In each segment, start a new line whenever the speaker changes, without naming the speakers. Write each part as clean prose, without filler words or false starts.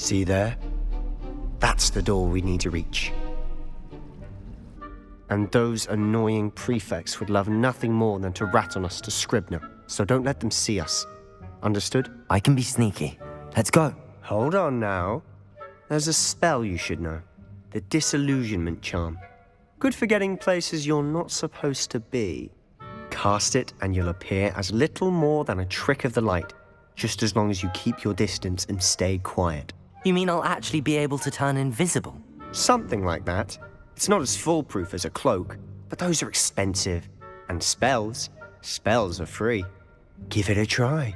See there? That's the door we need to reach. And those annoying prefects would love nothing more than to rat on us to Scribner, so don't let them see us. Understood?
I can be sneaky. Let's go.
Hold on now. There's a spell you should know. The Disillusionment Charm. Good for getting places you're not supposed to be. Cast it and you'll appear as little more than a trick of the light, just as long as you keep your distance and stay quiet.
You mean I'll actually be able to turn invisible?
Something like that. It's not as foolproof as a cloak, but those are expensive. And spells are free. Give it a try.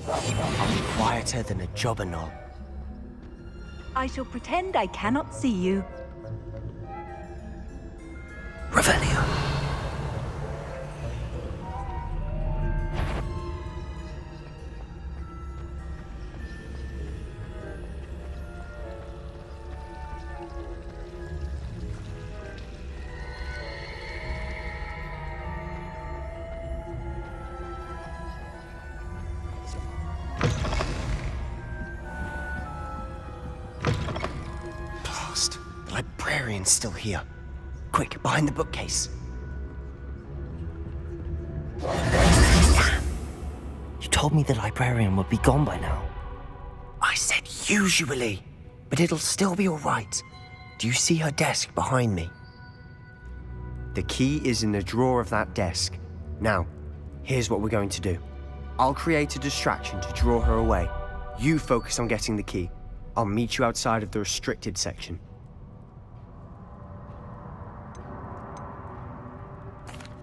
I'll be quieter than a jobberknoll.
I shall pretend I cannot see you.
Revelio.
The librarian's still here. Quick, behind the bookcase.
You told me the librarian would be gone by now.
I said usually, but it'll still be all right. Do you see her desk behind me? The key is in the drawer of that desk. Now, here's what we're going to do. I'll create a distraction to draw her away. You focus on getting the key. I'll meet you outside of the restricted section.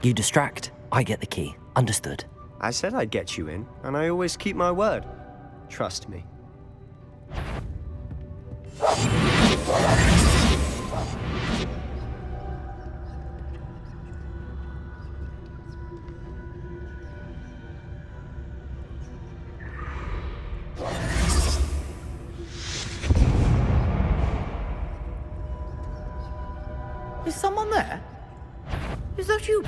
You distract, I get the key. Understood.
I said I'd get you in, and I always keep my word. Trust me.
Is someone there? Is that you?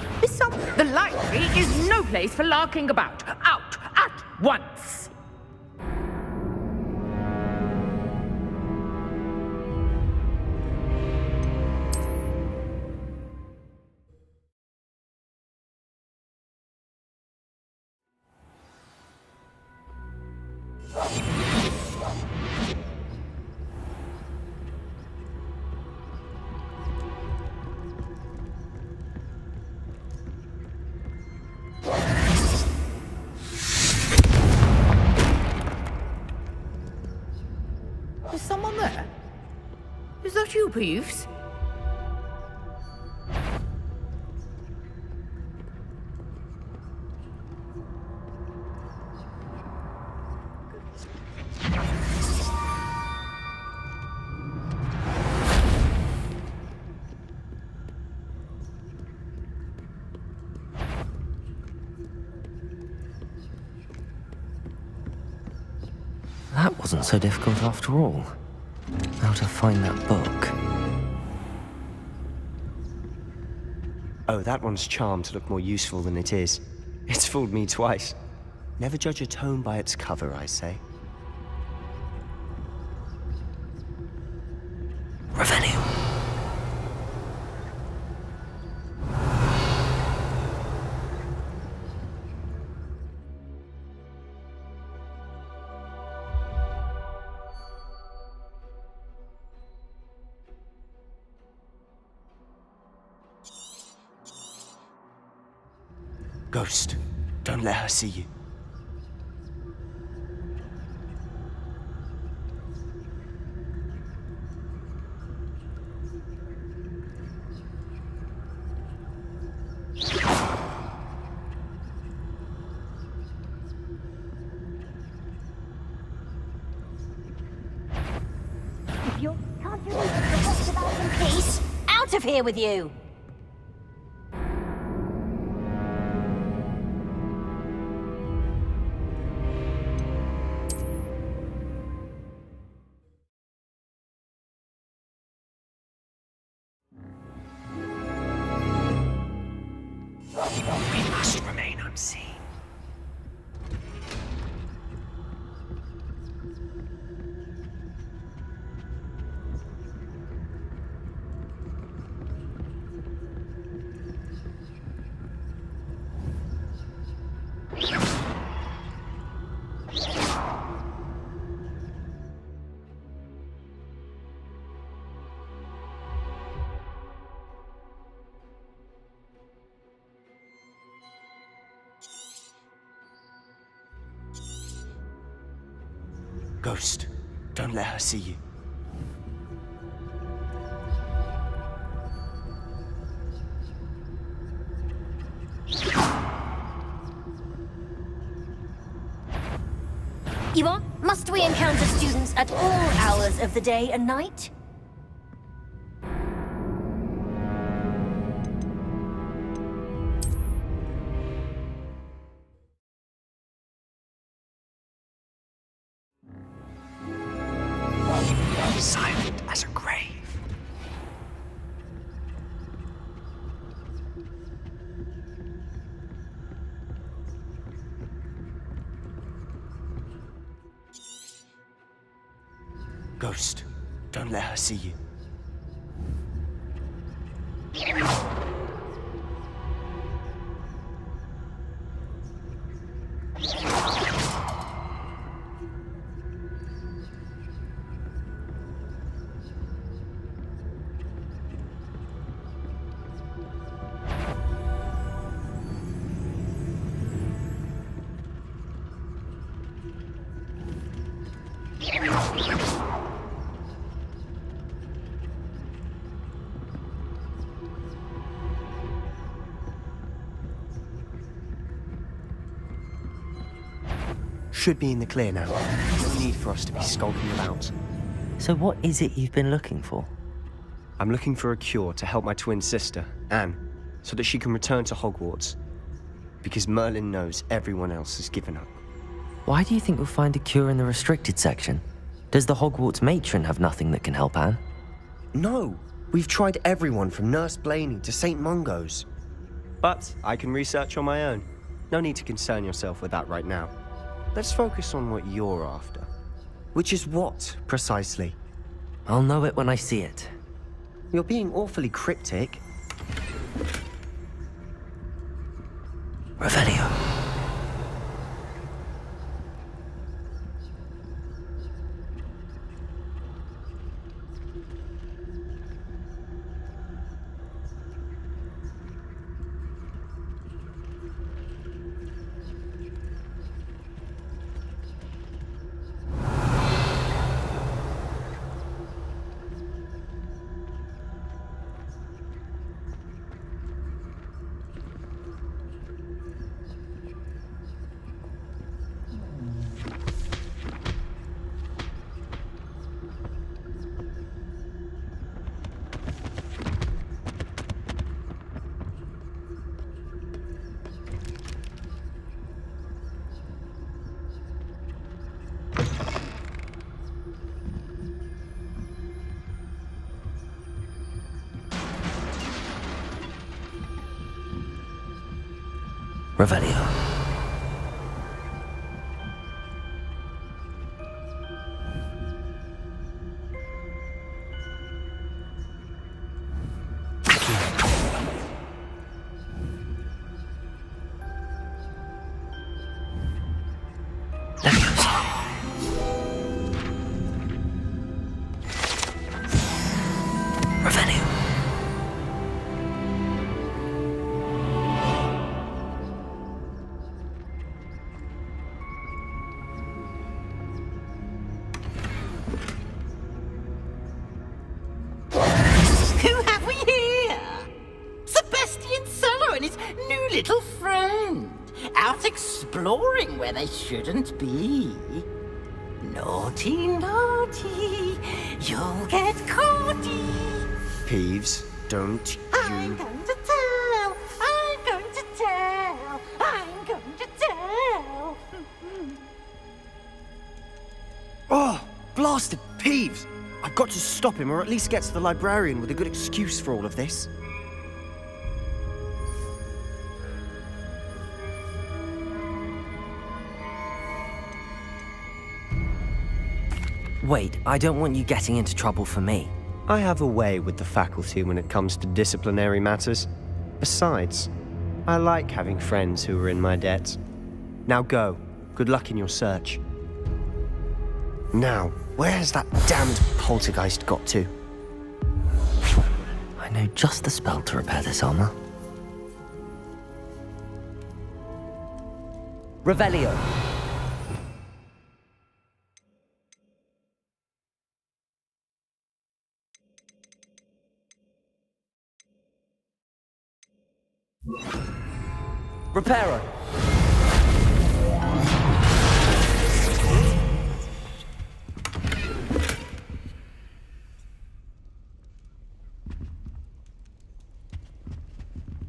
The library is no place for larking about. Out at once! Is someone there? Is that you, Peeves?
That wasn't so difficult after all. How to find that book.
Oh, that one's charmed to look more useful than it is. It's fooled me twice. Never judge a tome by its cover, I say.
Revelio.
Ghost, don't let her see you.
If you can't you leave us about in peace? Out of here with you!
We must remain unseen. Ghost, don't let her see you.
Ivor, must we encounter students at all hours of the day and night?
Silent as a grave. Ghost, don't let her see you. Should be in the clear now. No need for us to be skulking about.
So what is it you've been looking for?
I'm looking for a cure to help my twin sister, Anne, so that she can return to Hogwarts. Because Merlin knows everyone else has given up.
Why do you think we'll find a cure in the restricted section? Does the Hogwarts matron have nothing that can help Anne?
No! We've tried everyone from Nurse Blaney to St. Mungo's. But I can research on my own. No need to concern yourself with that right now. Let's focus on what you're after. Which is what, precisely?
I'll know it when I see it.
You're being awfully cryptic.
Revelio. Revelio.
Little friend, out exploring where they shouldn't be. Naughty, naughty, you'll get caughty.
Peeves, don't
I'm going to tell, I'm going to tell, I'm going to tell.
Oh, blasted Peeves! I've got to stop him, or at least get to the librarian with a good excuse for all of this.
Wait, I don't want you getting into trouble for me.
I have a way with the faculty when it comes to disciplinary matters. Besides, I like having friends who are in my debt. Now go. Good luck in your search. Now, where has that damned poltergeist got to?
I know just the spell to repair this armor. Revelio. Reparo.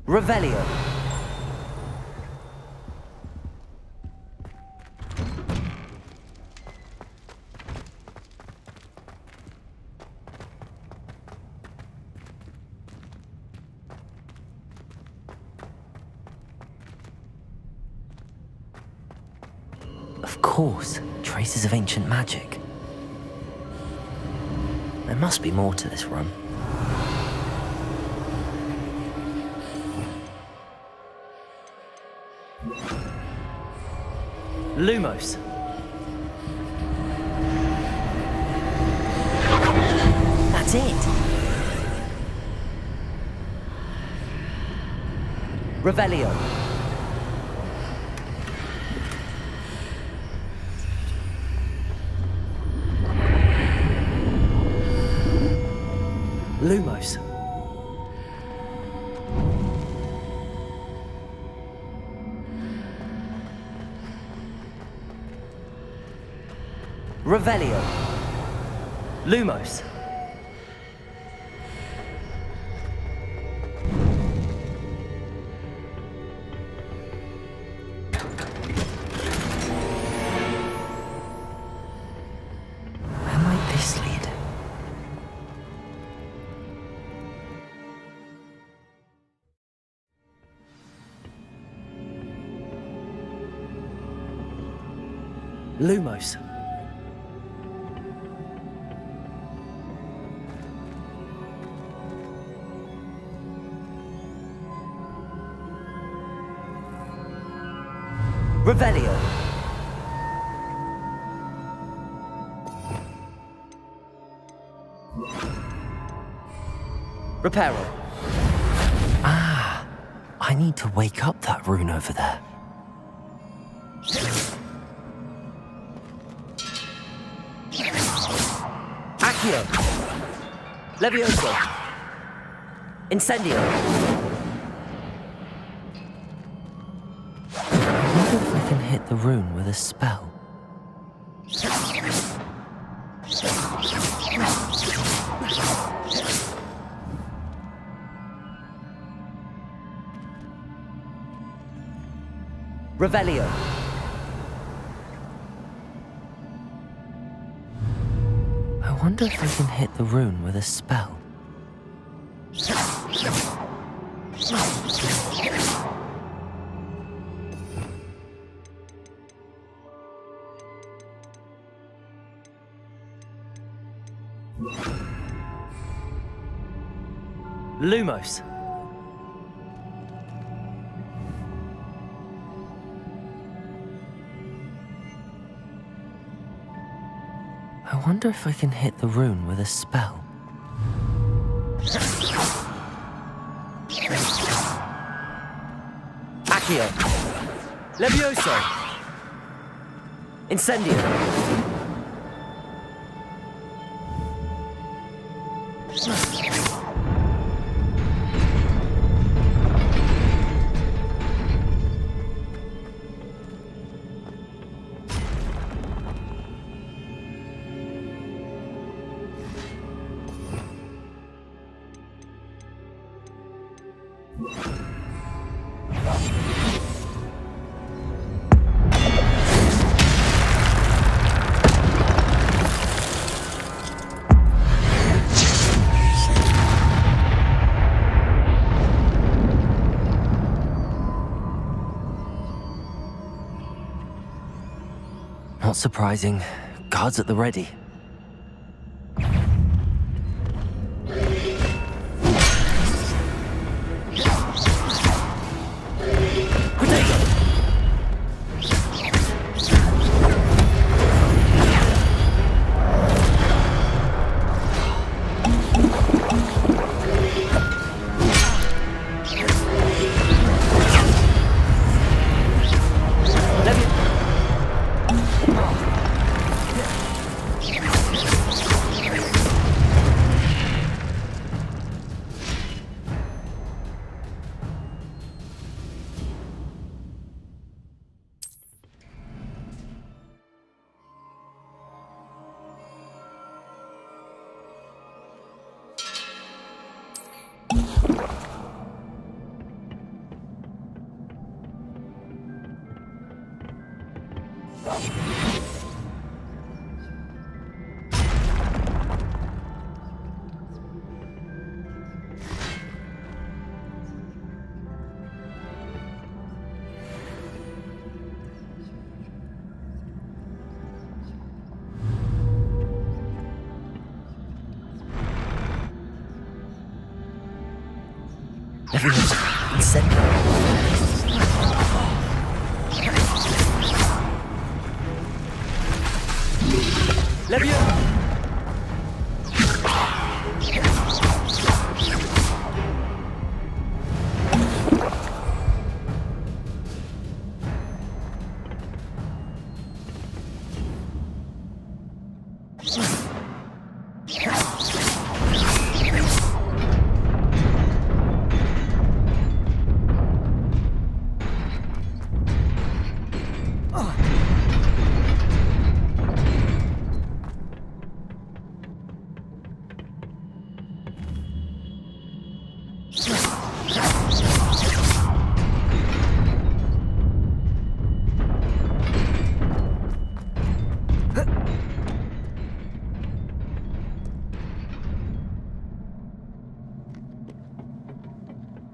Revelio. Of course, traces of ancient magic. There must be more to this room. Lumos. That's it. Revelio. Lumos. Revelio. Lumos. Where might this lead? Lumos. Revelio. Reparo. Ah, I need to wake up that rune over there. Accio. Levioso. Incendio. I can hit the rune with a spell. Revelio. I wonder if I can hit the rune with a spell. Lumos. I wonder if I can hit the rune with a spell. Accio. Levioso. Incendio. Not surprising. Guards at the ready. Everyone's incendio. Levio!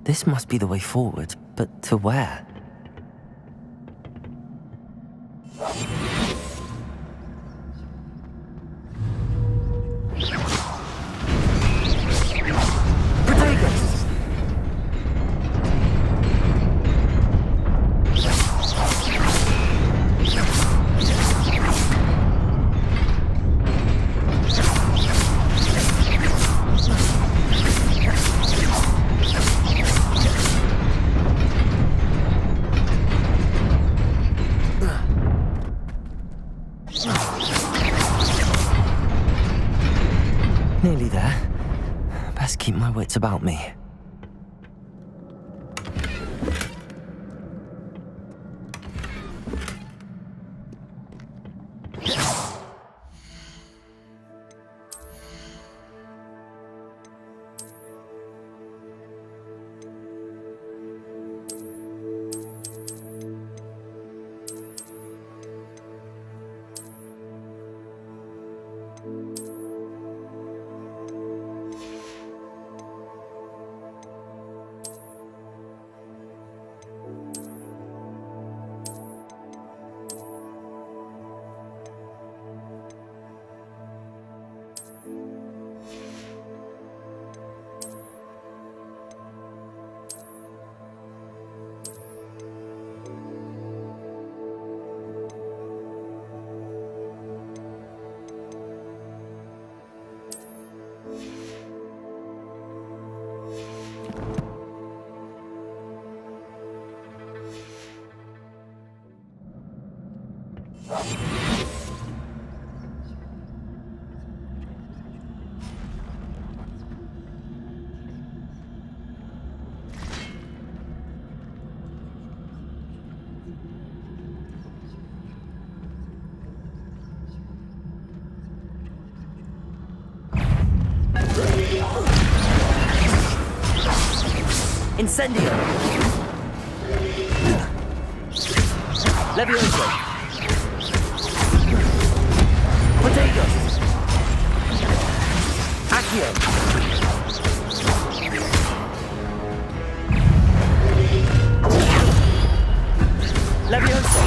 This must be the way forward, but to where? Nearly there. Best keep my wits about me. Incendio! Levioso! Potato! Accio! Levioso!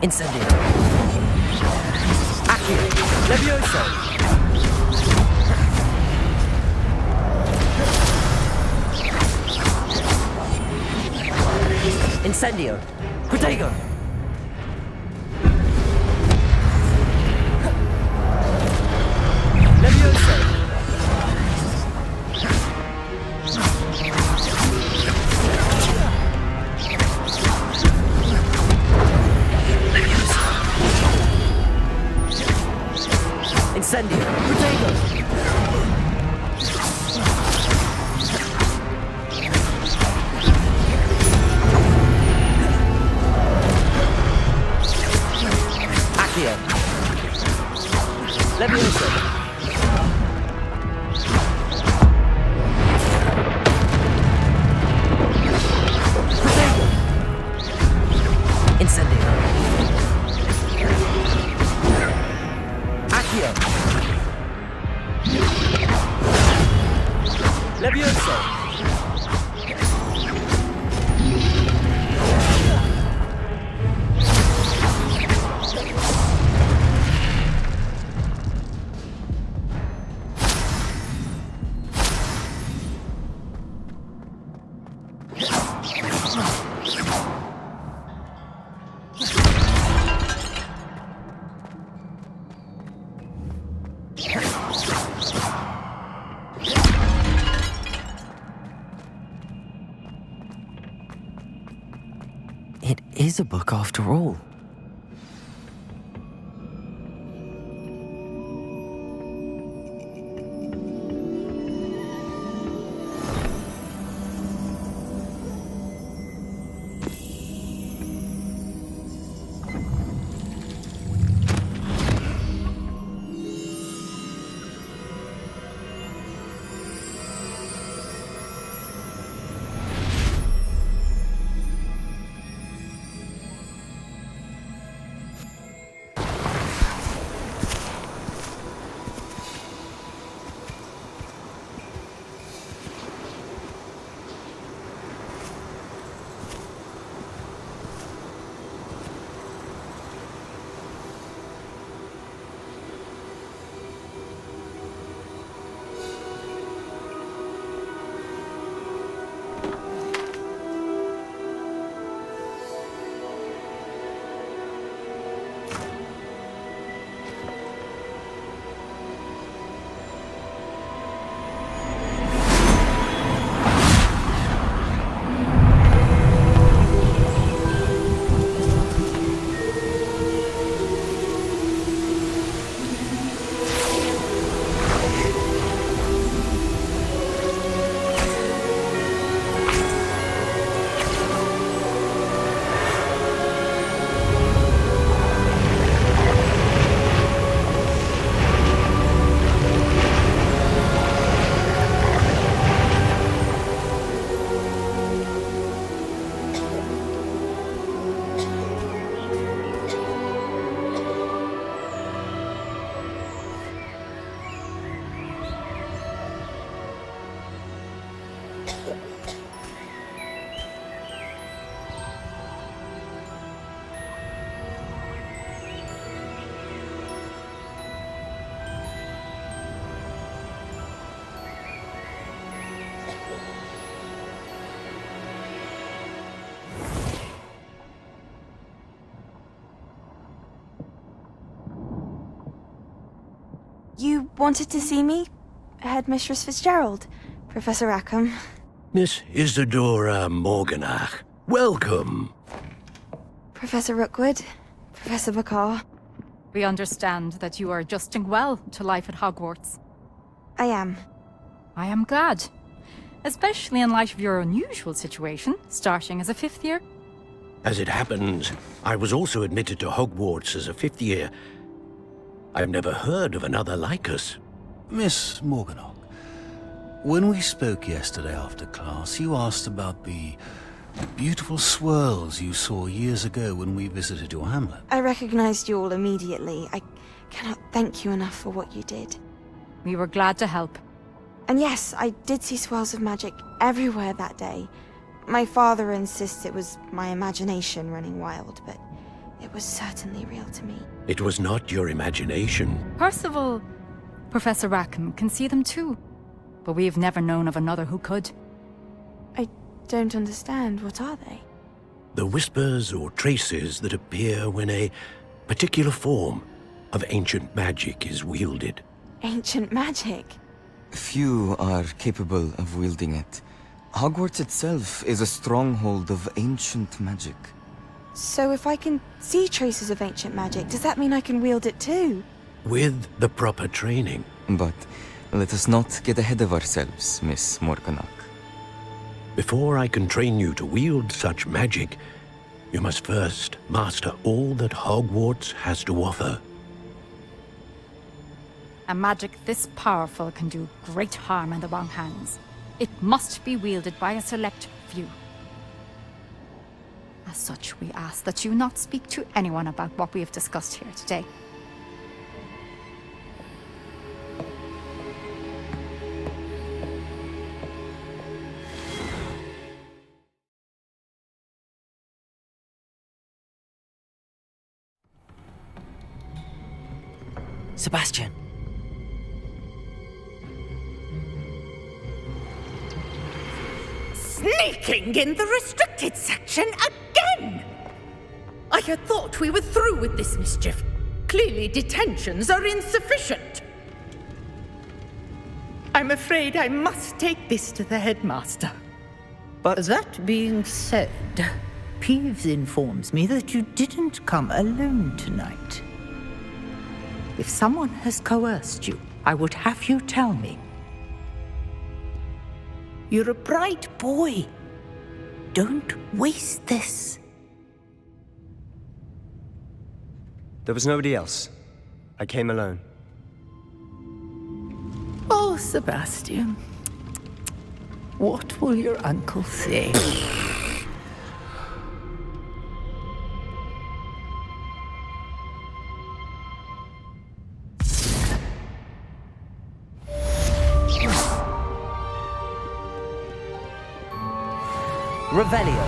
Incendio! Accio! Levioso! Incendio! Protego! Levioso! Incendio! Protego! Accio! Levioso! Protego! Incendio! Accio! Levioso! It is a book after all.
You wanted to see me? Headmistress Fitzgerald, Professor Rackham.
Miss Isadora Morganach, welcome.
Professor Rookwood, Professor Bakar.
We understand that you are adjusting well to life at Hogwarts.
I am.
I am glad. Especially in light of your unusual situation, starting as a fifth year.
As it happens, I was also admitted to Hogwarts as a fifth year. I've never heard of another like us.
Miss Morganock, when we spoke yesterday after class, you asked about the beautiful swirls you saw years ago when we visited your hamlet.
I recognized you all immediately. I cannot thank you enough for what you did.
We were glad to help.
And yes, I did see swirls of magic everywhere that day. My father insists it was my imagination running wild, but it was certainly real to me.
It was not your imagination.
Percival, Professor Rackham can see them too. But we've never known of another who could.
I don't understand. What are they?
The whispers or traces that appear when a particular form of ancient magic is wielded.
Ancient magic?
Few are capable of wielding it. Hogwarts itself is a stronghold of ancient magic.
So if I can see traces of ancient magic, does that mean I can wield it too?
With the proper training.
But let us not get ahead of ourselves, Miss Morganock.
Before I can train you to wield such magic, you must first master all that Hogwarts has to offer.
A magic this powerful can do great harm in the wrong hands. It must be wielded by a select few. As such, we ask that you not speak to anyone about what we have discussed here today.
Sebastian!
Sneaking in the restricted section again! I had thought we were through with this mischief. Clearly detentions are insufficient. I'm afraid I must take this to the headmaster.
But that being said, Peeves informs me that you didn't come alone tonight. If someone has coerced you, I would have you tell me. You're a bright boy. Don't waste this.
There was nobody else. I came alone.
Oh, Sebastian. What will your uncle say?
Revelio.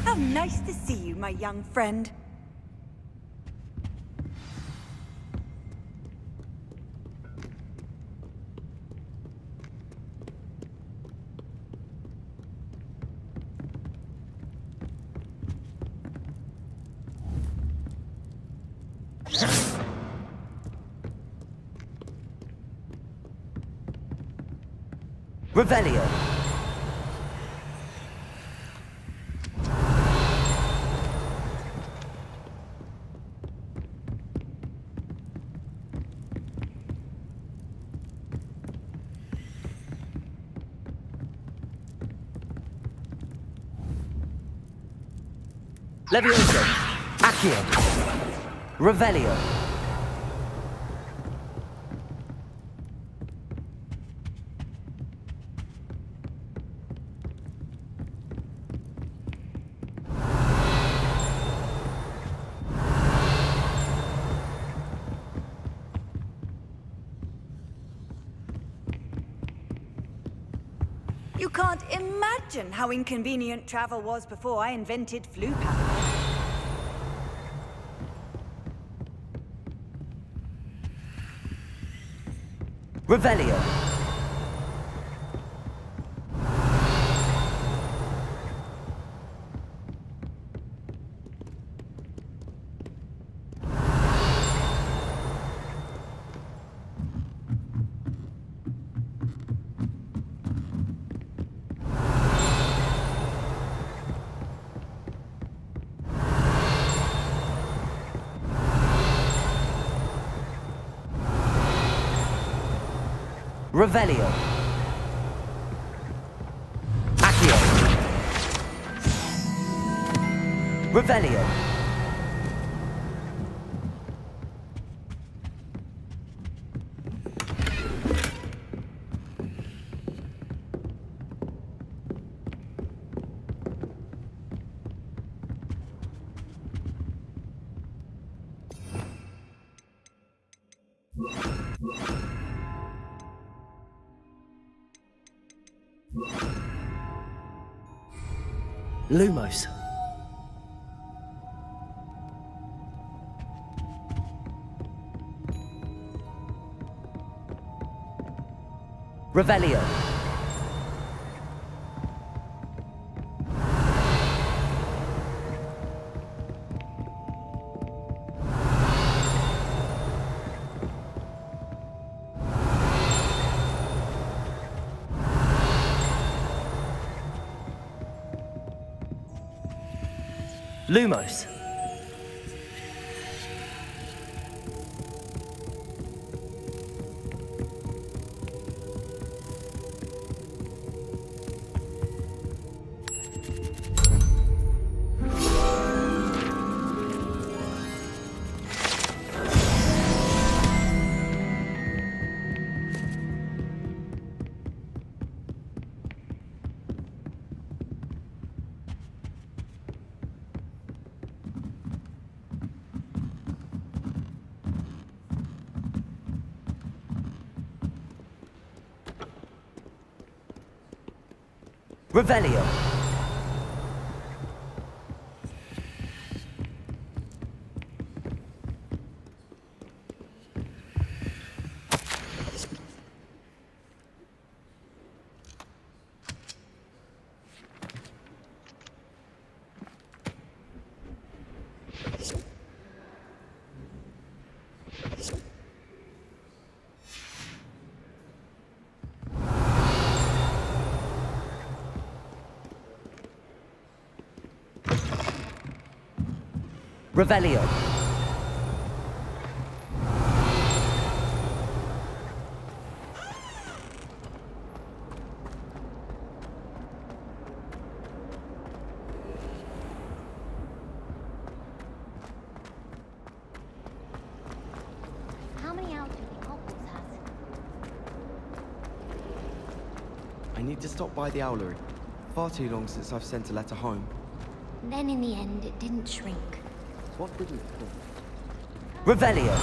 How nice to see you, my young friend.
Revelio. Levioso. Accio. Revelio.
You can't imagine how inconvenient travel was before I invented flu powder.
Revelio. Revelio. Accio. Revelio. Lumos. Revelio. Lumos. Revelio. Revelio.
How many hours do you think Hogwarts has?
I need to stop by the owlery. Far too long since I've sent a letter home.
Then in the end, it didn't shrink.
What would you call?
Revelio.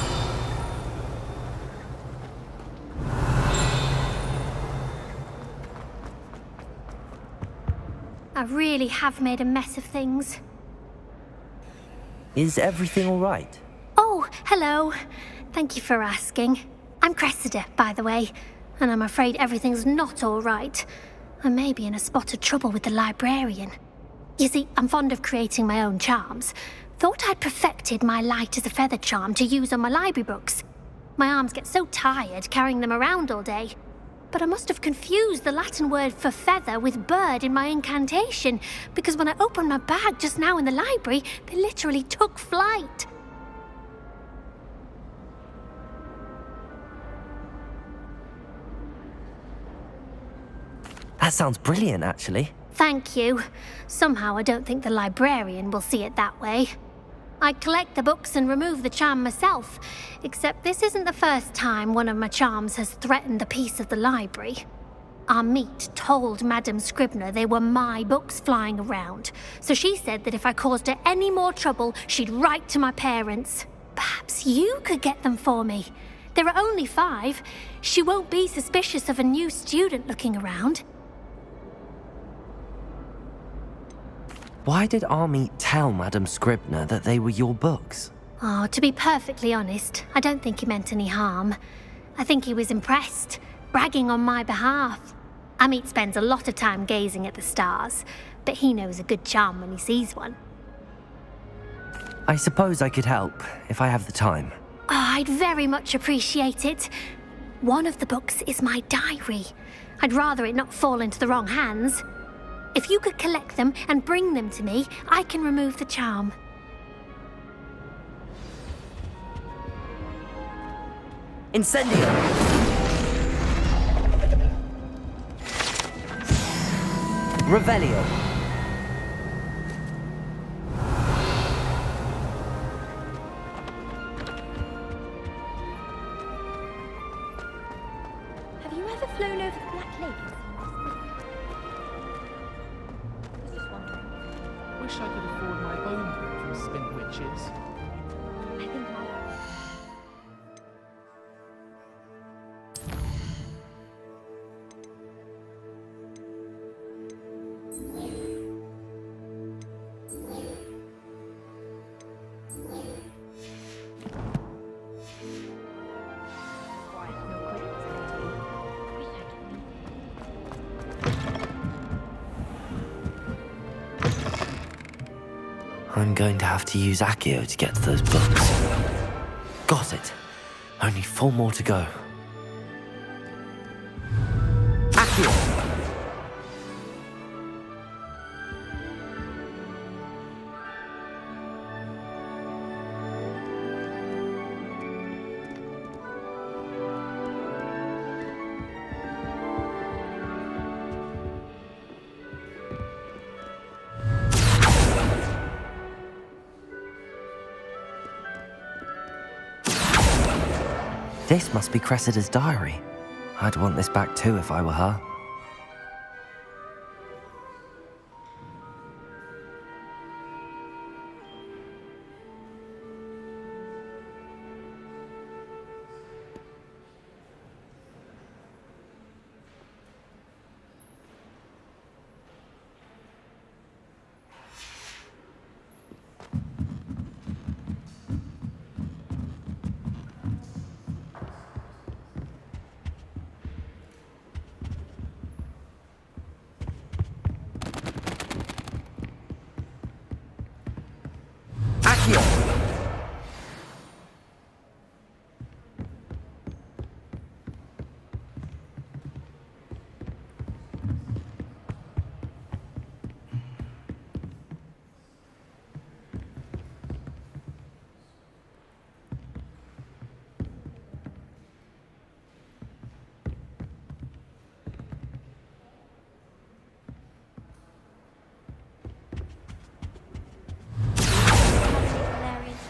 I really have made a mess of things.
Is everything all right?
Oh, hello. Thank you for asking. I'm Cressida, by the way, and I'm afraid everything's not all right. I may be in a spot of trouble with the librarian. You see, I'm fond of creating my own charms. Thought I'd perfected my light as a feather charm to use on my library books. My arms get so tired carrying them around all day. But I must have confused the Latin word for feather with bird in my incantation, because when I opened my bag just now in the library, they literally took flight.
That sounds brilliant, actually.
Thank you. Somehow I don't think the librarian will see it that way. I collect the books and remove the charm myself, except this isn't the first time one of my charms has threatened the peace of the library. Our meet told Madame Scribner they were my books flying around, so she said that if I caused her any more trouble, she'd write to my parents. Perhaps you could get them for me. There are only 5. She won't be suspicious of a new student looking around.
Why did Army tell Madame Scribner that they were your books?
Oh, to be perfectly honest, I don't think he meant any harm. I think he was impressed, bragging on my behalf. Amit spends a lot of time gazing at the stars, but he knows a good charm when he sees one.
I suppose I could help, if I have the time.
Oh, I'd very much appreciate it. One of the books is my diary. I'd rather it not fall into the wrong hands. If you could collect them and bring them to me, I can remove the charm.
Incendio! Revelio!
flown over the Black Lake and seen the spring? Just wondering.
Wish I could afford my own book from Spin Witches.
I think my...
I'm going to have to use Accio to get to those books. Got it. Only 4 more to go. Accio! This must be Cressida's diary. I'd want this back too if I were her.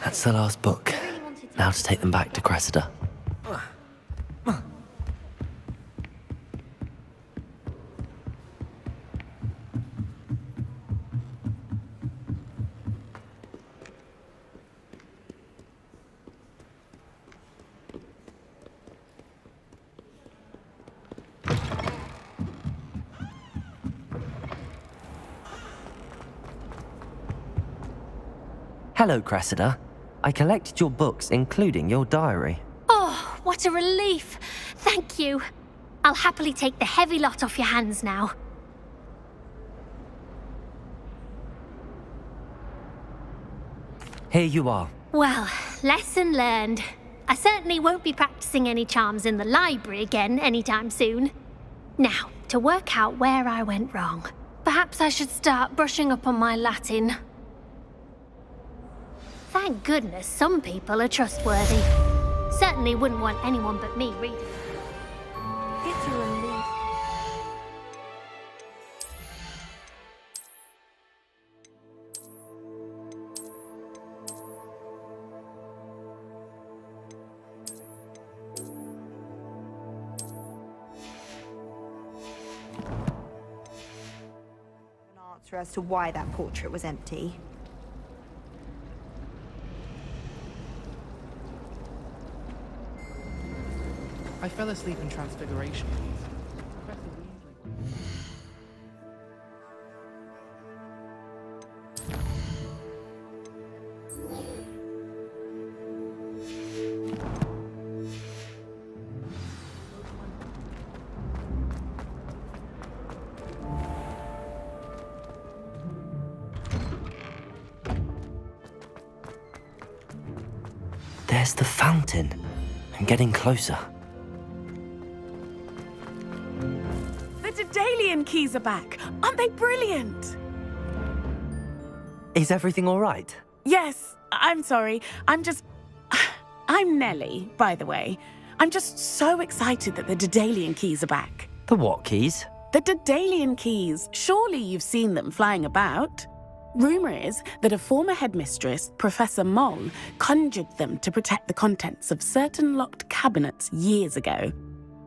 That's the last book. Now to take them back to Cressida. Hello, Cressida. I collected your books, including your diary.
Oh, what a relief. Thank you. I'll happily take the heavy lot off your hands now.
Here you are.
Well, lesson learned. I certainly won't be practicing any charms in the library again anytime soon. Now, to work out where I went wrong. Perhaps I should start brushing up on my Latin. Thank goodness some people are trustworthy. Certainly wouldn't want anyone but me reading. It's a relief.
An answer as to why that portrait was empty.
I fell asleep in Transfiguration.
There's the fountain. I'm getting closer.
The Daedalian keys are back. Aren't they brilliant?
Is everything all right?
Yes, I'm sorry. I'm Nellie, by the way. I'm just so excited that the Daedalian keys are back.
The what keys?
The Daedalian keys. Surely you've seen them flying about. Rumour is that a former headmistress, Professor Moll, conjured them to protect the contents of certain locked cabinets years ago.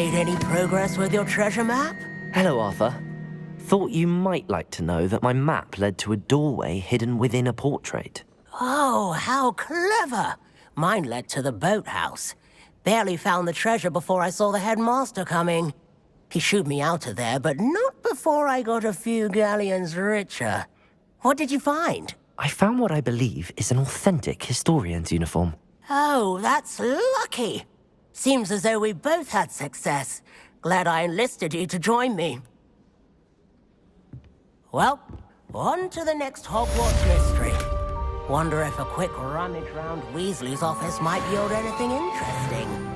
Made any progress with your treasure map?
Hello, Arthur. Thought you might like to know that my map led to a doorway hidden within a portrait.
Oh, how clever! Mine led to the boathouse. Barely found the treasure before I saw the headmaster coming. He shooed me out of there, but not before I got a few galleons richer. What did you find?
I found what I believe is an authentic historian's uniform.
Oh, that's lucky. Seems as though we both had success. Glad I enlisted you to join me. Well, on to the next Hogwarts mystery. Wonder if a quick rummage round Weasley's office might yield anything interesting.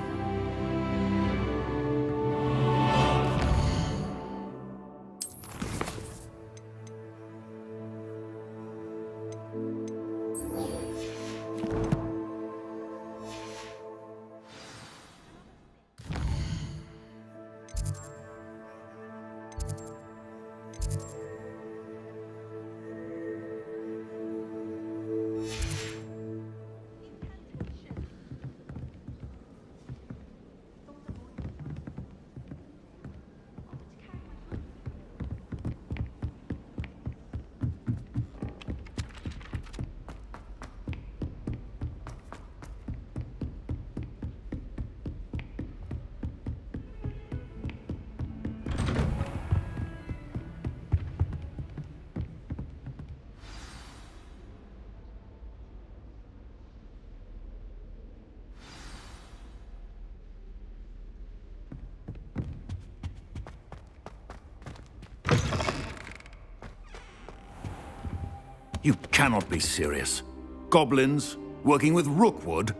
You cannot be serious. Goblins working with Rookwood?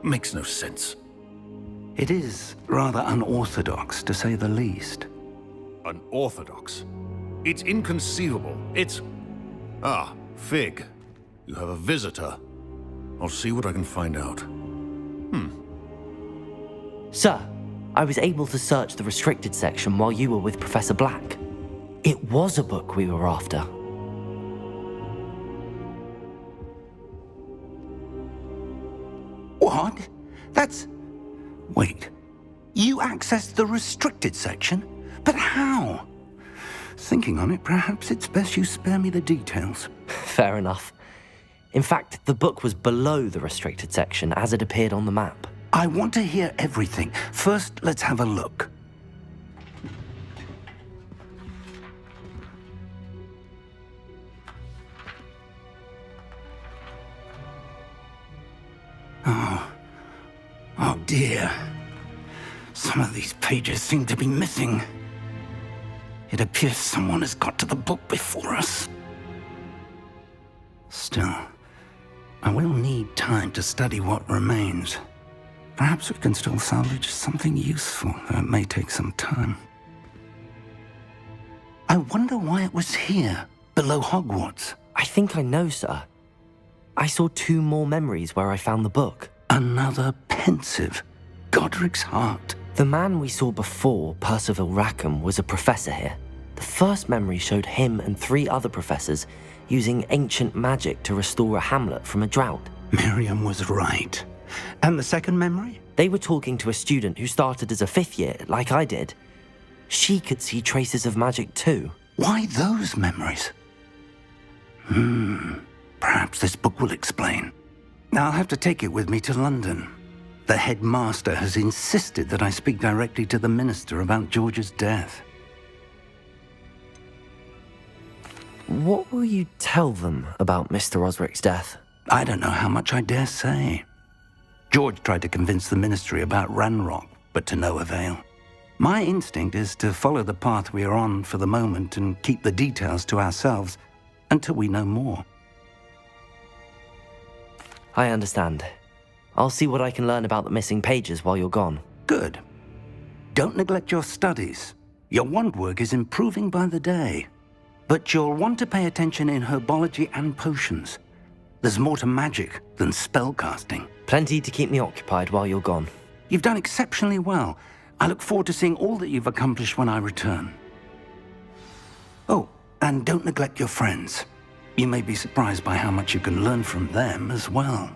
Makes no sense.
It is rather unorthodox, to say the least.
Unorthodox? It's inconceivable. It's... Ah, Fig. You have a visitor. I'll see what I can find out.
Sir, I was able to search the restricted section while you were with Professor Black. It was a book we were after.
What? That's... Wait. You accessed the restricted section? But how? Thinking on it, perhaps it's best you spare me the details.
Fair enough. In fact, the book was below the restricted section as it appeared on the map.
I want to hear everything. First, let's have a look. Oh dear. Some of these pages seem to be missing. It appears someone has got to the book before us. Still, I will need time to study what remains. Perhaps we can still salvage something useful, though it may take some time. I wonder why it was here, below Hogwarts.
I think I know, sir. I saw 2 more memories where I found the book.
Another pensive. Godric's heart.
The man we saw before, Percival Rackham, was a professor here. The first memory showed him and 3 other professors using ancient magic to restore a hamlet from a drought.
Miriam was right. And the second memory?
They were talking to a student who started as a 5th year, like I did. She could see traces of magic too.
Why those memories? Perhaps this book will explain. I'll have to take it with me to London. The headmaster has insisted that I speak directly to the minister about George's death.
What will you tell them about Mr. Osric's death?
I don't know how much I dare say. George tried to convince the ministry about Ranrock, but to no avail. My instinct is to follow the path we are on for the moment and keep the details to ourselves until we know more.
I understand. I'll see what I can learn about the missing pages while you're gone.
Good. Don't neglect your studies. Your wand work is improving by the day. But you'll want to pay attention in herbology and potions. There's more to magic than spellcasting.
Plenty to keep me occupied while you're gone.
You've done exceptionally well. I look forward to seeing all that you've accomplished when I return. Oh, and don't neglect your friends. You may be surprised by how much you can learn from them as well.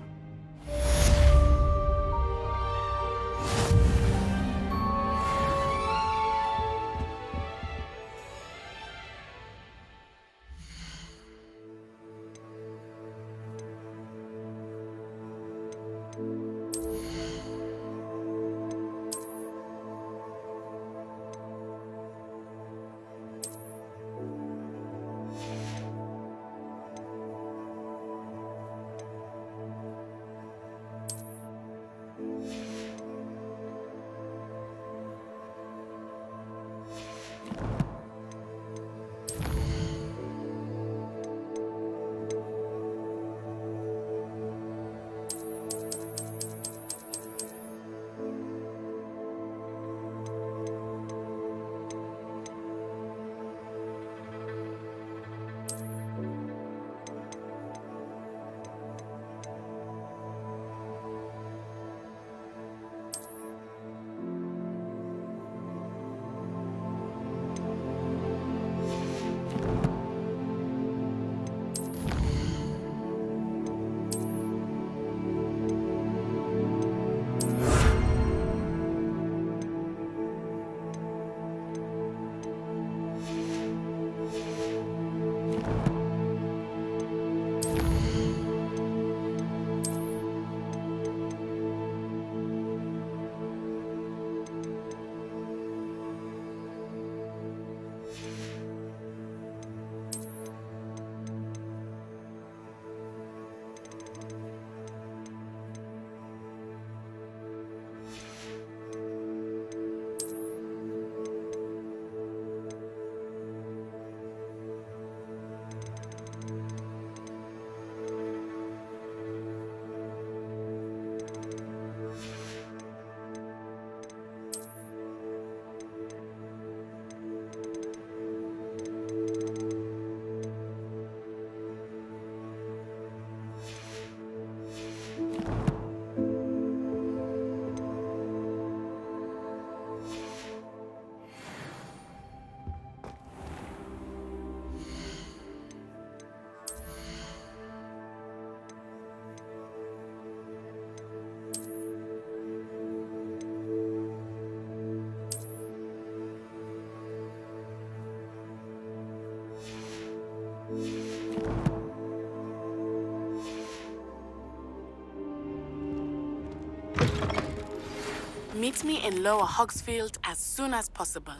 Meet me in Lower Hogsfield as soon as possible.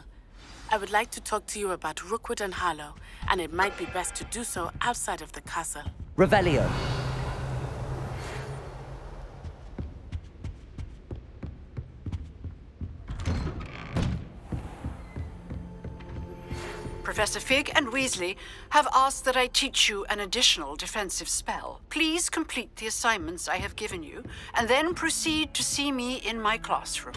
I would like to talk to you about Rookwood and Harlow, and it might be best to do so outside of the castle.
Revelio.
Professor Fig and Weasley have asked that I teach you an additional defensive spell. Please complete the assignments I have given you, and then proceed to see me in my classroom.